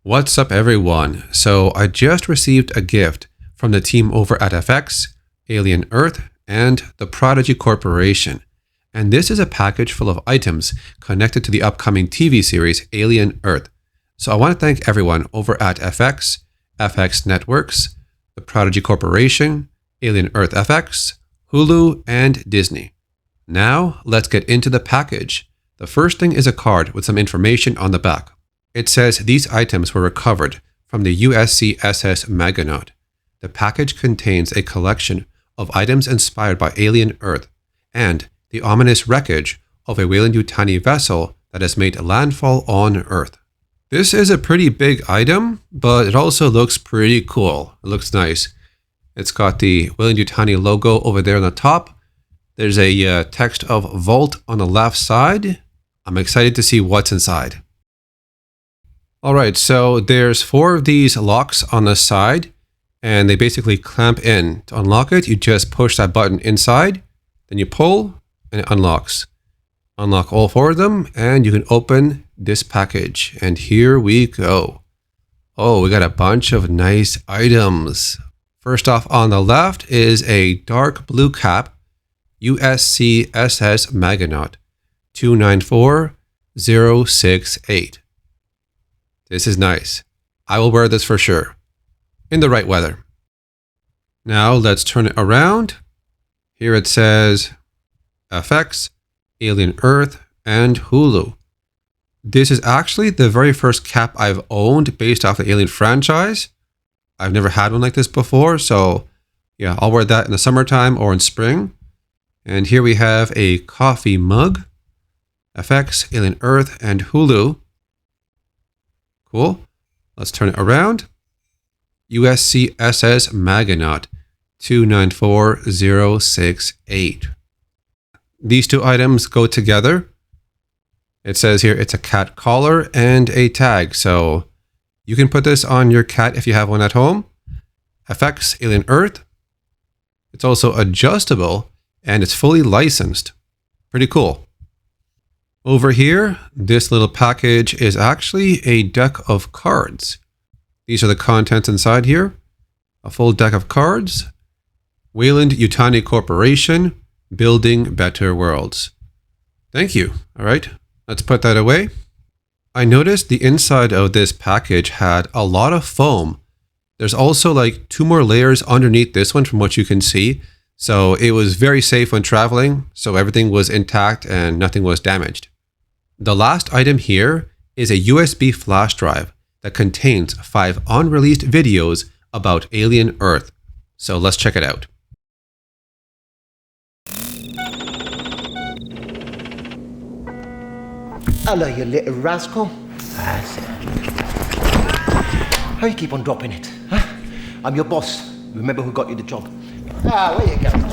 What's up, everyone? So I just received a gift from the team over at FX, Alien Earth, and the Prodigy Corporation. And this is a package full of items connected to the upcoming TV series Alien Earth. So I want to thank everyone over at FX, FXNetworks, the Prodigy Corporation, Alien Earth FX, Hulu, and Disney. Now let's get into the package. The first thing is a card with some information on the back. It says these items were recovered from the USCSS Maganaut. The package contains a collection of items inspired by Alien Earth and the ominous wreckage of a Weyland-Yutani vessel that has made landfall on Earth. This is a pretty big item, but it also looks pretty cool. It looks nice. It's got the Weyland-Yutani logo over there on the top. There's a text of Vault on the left side. I'm excited to see what's inside. Alright, so there's 4 of these locks on the side, and they basically clamp in. To unlock it, you just push that button inside, then you pull, and it unlocks. Unlock all 4 of them, and you can open this package. And here we go. Oh, we got a bunch of nice items. First off, on the left is a dark blue cap, USCSS Maganaut, 294068. This is nice. I will wear this for sure. In the right weather. Now let's turn it around. Here it says FX, Alien Earth, and Hulu. This is actually the very first cap I've owned based off the Alien franchise. I've never had one like this before, so yeah, I'll wear that in the summertime or in spring. And here we have a coffee mug. FX, Alien Earth, and Hulu. Cool. Let's turn it around. USCSS Maganaut, 294068. These 2 items go together. It says here it's a cat collar and a tag. So you can put this on your cat if you have one at home. FX Alien Earth. It's also adjustable and it's fully licensed. Pretty cool. Over here, this little package is actually a deck of cards. These are the contents inside here. A full deck of cards. Weyland-Yutani Corporation, Building Better Worlds. Thank you. All right, let's put that away. I noticed the inside of this package had a lot of foam. There's also like 2 more layers underneath this one from what you can see. So it was very safe when traveling. So everything was intact and nothing was damaged. The last item here is a USB flash drive that contains 5 unreleased videos about Alien Earth. So let's check it out. Hello, you little rascal. That's it. How you keep on dropping it? Huh? I'm your boss. Remember who got you the job? Where you going?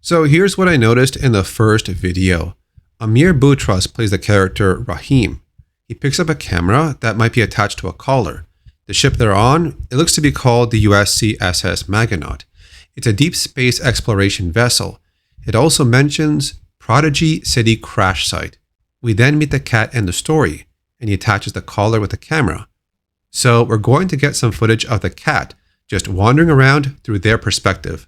So here's what I noticed in the first video. Amir Boutros plays the character Rahim. He picks up a camera that might be attached to a collar. The ship they're on, it looks to be called the USCSS Maganaut. It's a deep space exploration vessel. It also mentions Prodigy City crash site. We then meet the cat in the story, and he attaches the collar with the camera. So we're going to get some footage of the cat just wandering around through their perspective.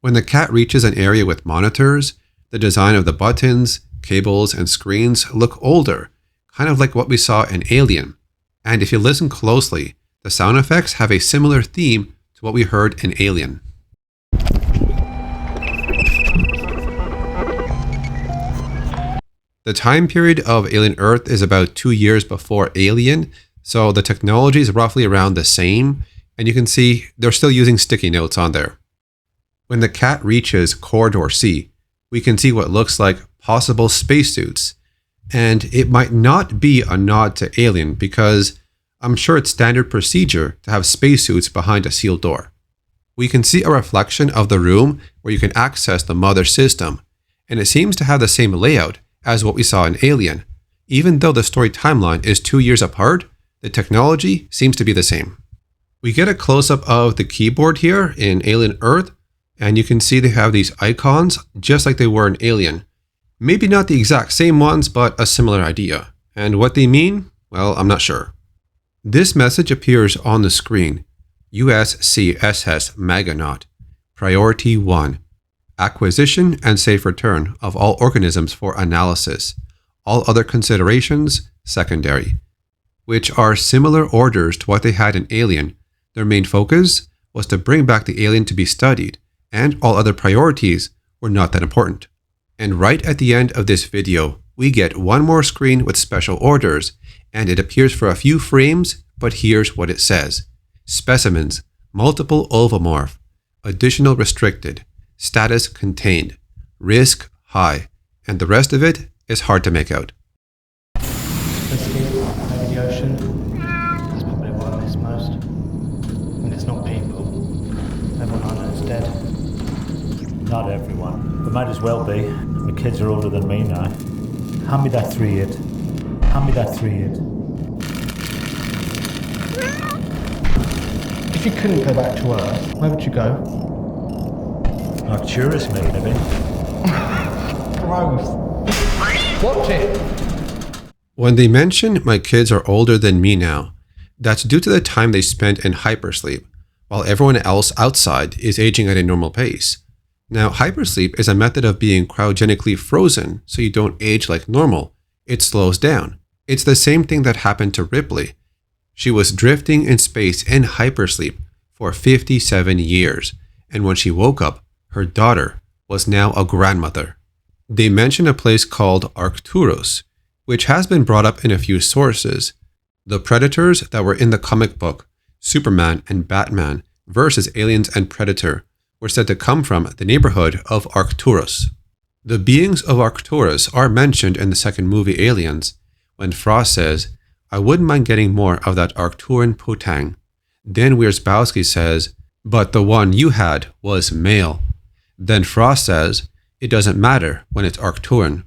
When the cat reaches an area with monitors, the design of the buttons, cables, and screens look older, kind of like what we saw in Alien. And if you listen closely, the sound effects have a similar theme to what we heard in Alien. The time period of Alien Earth is about 2 years before Alien, so the technology is roughly around the same, and you can see they're still using sticky notes on there. When the cat reaches Corridor C, we can see what looks like possible spacesuits. And it might not be a nod to Alien because I'm sure it's standard procedure to have spacesuits behind a sealed door. We can see a reflection of the room where you can access the mother system, and it seems to have the same layout as what we saw in Alien. Even though the story timeline is 2 years apart, the technology seems to be the same. We get a close-up of the keyboard here in Alien Earth, and you can see they have these icons just like they were in Alien. Maybe not the exact same ones, but a similar idea. And what they mean? Well, I'm not sure. This message appears on the screen. USCSS Maganaut. Priority 1. Acquisition and safe return of all organisms for analysis. All other considerations, secondary. Which are similar orders to what they had in Alien. Their main focus was to bring back the alien to be studied, and all other priorities were not that important. And right at the end of this video, we get one more screen with special orders, and it appears for a few frames, but here's what it says. Specimens, multiple ovomorph, additional restricted, status contained, risk high, and the rest of it is hard to make out. Maybe the ocean. That's probably what I miss most. And it's not people. Everyone I know is dead. Not everyone, but might as well be. My kids are older than me now. Hand me that 3-8. Hand me that 3-8. If you couldn't go back to Earth, where would you go? Arcturus, maybe. Gross. Watch it. When they mention my kids are older than me now, that's due to the time they spent in hypersleep, while everyone else outside is aging at a normal pace. Now, hypersleep is a method of being cryogenically frozen so you don't age like normal. It slows down. It's the same thing that happened to Ripley. She was drifting in space in hypersleep for 57 years, and when she woke up, her daughter was now a grandmother. They mention a place called Arcturus, which has been brought up in a few sources. The predators that were in the comic book, Superman and Batman versus Aliens and Predator, were said to come from the neighborhood of Arcturus. The beings of Arcturus are mentioned in the second movie Aliens, when Frost says, I wouldn't mind getting more of that Arcturan putang. Then Wierzbowski says, but the one you had was male. Then Frost says, it doesn't matter when it's Arcturan.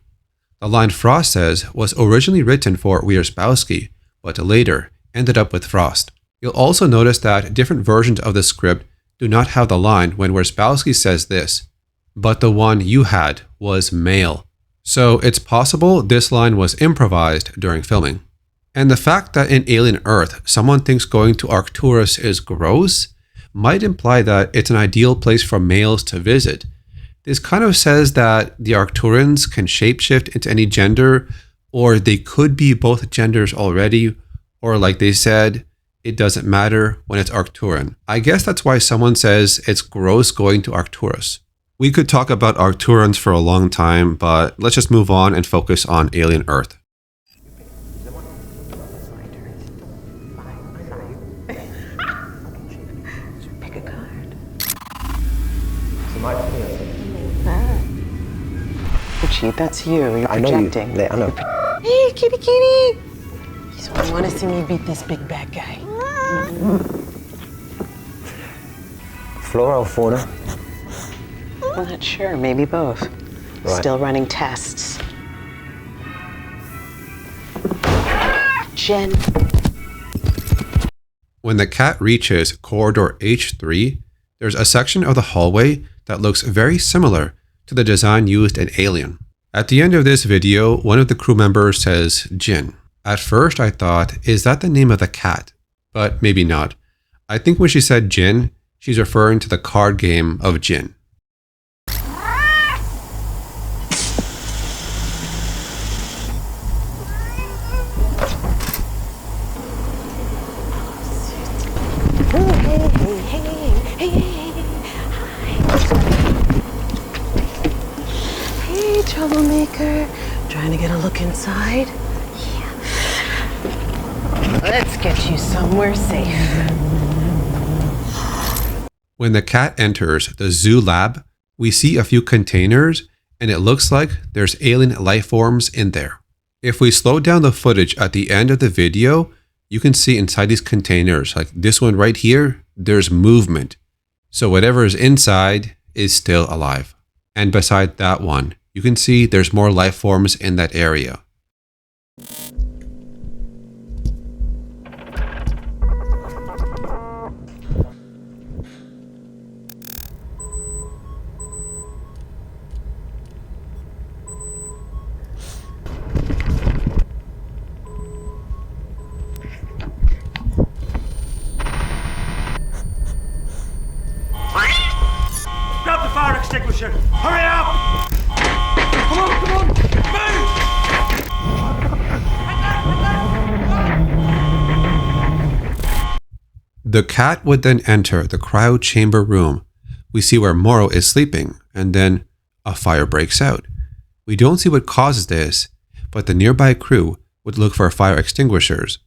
The line Frost says was originally written for Wierzbowski, but later ended up with Frost. You'll also notice that different versions of the script do not have the line when Wierzbowski says this, but the one you had was male. So it's possible this line was improvised during filming. And the fact that in Alien Earth, someone thinks going to Arcturus is gross might imply that it's an ideal place for males to visit. This kind of says that the Arcturans can shapeshift into any gender, or they could be both genders already, or like they said, it doesn't matter when it's Arcturan. I guess that's why someone says it's gross going to Arcturus. We could talk about Arcturans for a long time, but let's just move on and focus on Alien Earth. Pick a card. Cheat, that's you. You're projecting. I know. Hey, kitty, kitty. So I want to see me beat this big bad guy. Flora or fauna? I'm not sure. Maybe both. Right. Still running tests. Jen. When the cat reaches corridor H3, there's a section of the hallway that looks very similar to the design used in Alien. At the end of this video, one of the crew members says Jin. At first I thought, is that the name of the cat? But maybe not. I think when she said Jin, she's referring to the card game of Jin. Hey, troublemaker. Trying to get a look inside? Yeah. Let's get you somewhere safe. When the cat enters the zoo lab, we see a few containers and it looks like there's alien life forms in there. If we slow down the footage at the end of the video, you can see inside these containers, like this one right here, there's movement. So whatever is inside is still alive. And beside that one, you can see there's more life forms in that area. Grab the fire extinguisher! Hurry up! Come on, come on! Move! The cat would then enter the cryo chamber room. We see where Morrow is sleeping, and then a fire breaks out. We don't see what causes this, but the nearby crew would look for fire extinguishers.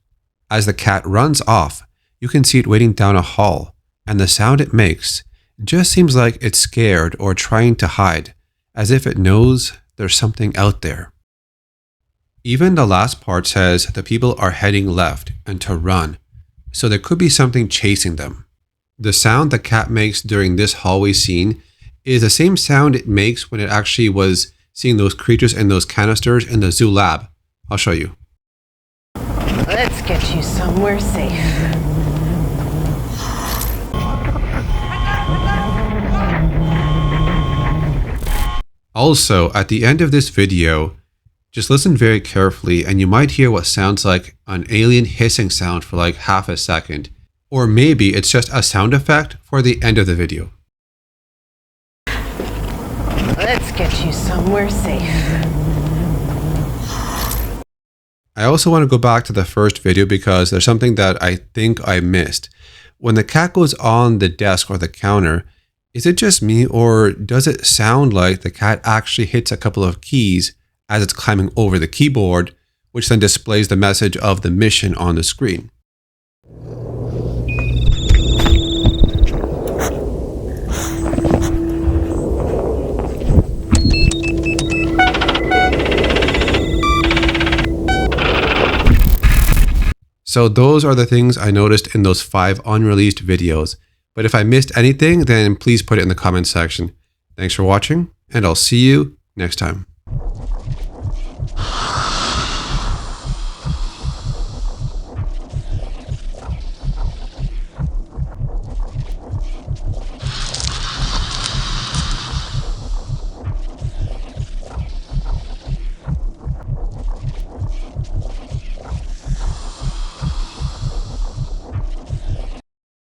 As the cat runs off, you can see it waiting down a hall, and the sound it makes just seems like it's scared or trying to hide, as if it knows there's something out there. Even the last part says the people are heading left and to run, so there could be something chasing them. The sound the cat makes during this hallway scene is the same sound it makes when it actually was seeing those creatures in those canisters in the zoo lab. I'll show you. Let's get you somewhere safe. Also, at the end of this video, just listen very carefully and you might hear what sounds like an alien hissing sound for like half a second. Or maybe it's just a sound effect for the end of the video. Let's get you somewhere safe. I also want to go back to the first video because there's something that I think I missed. When the cat goes on the desk or the counter, is it just me or does it sound like the cat actually hits a couple of keys as it's climbing over the keyboard, which then displays the message of the mission on the screen? So those are the things I noticed in those 5 unreleased videos. But if I missed anything, then please put it in the comment section. Thanks for watching, and I'll see you next time.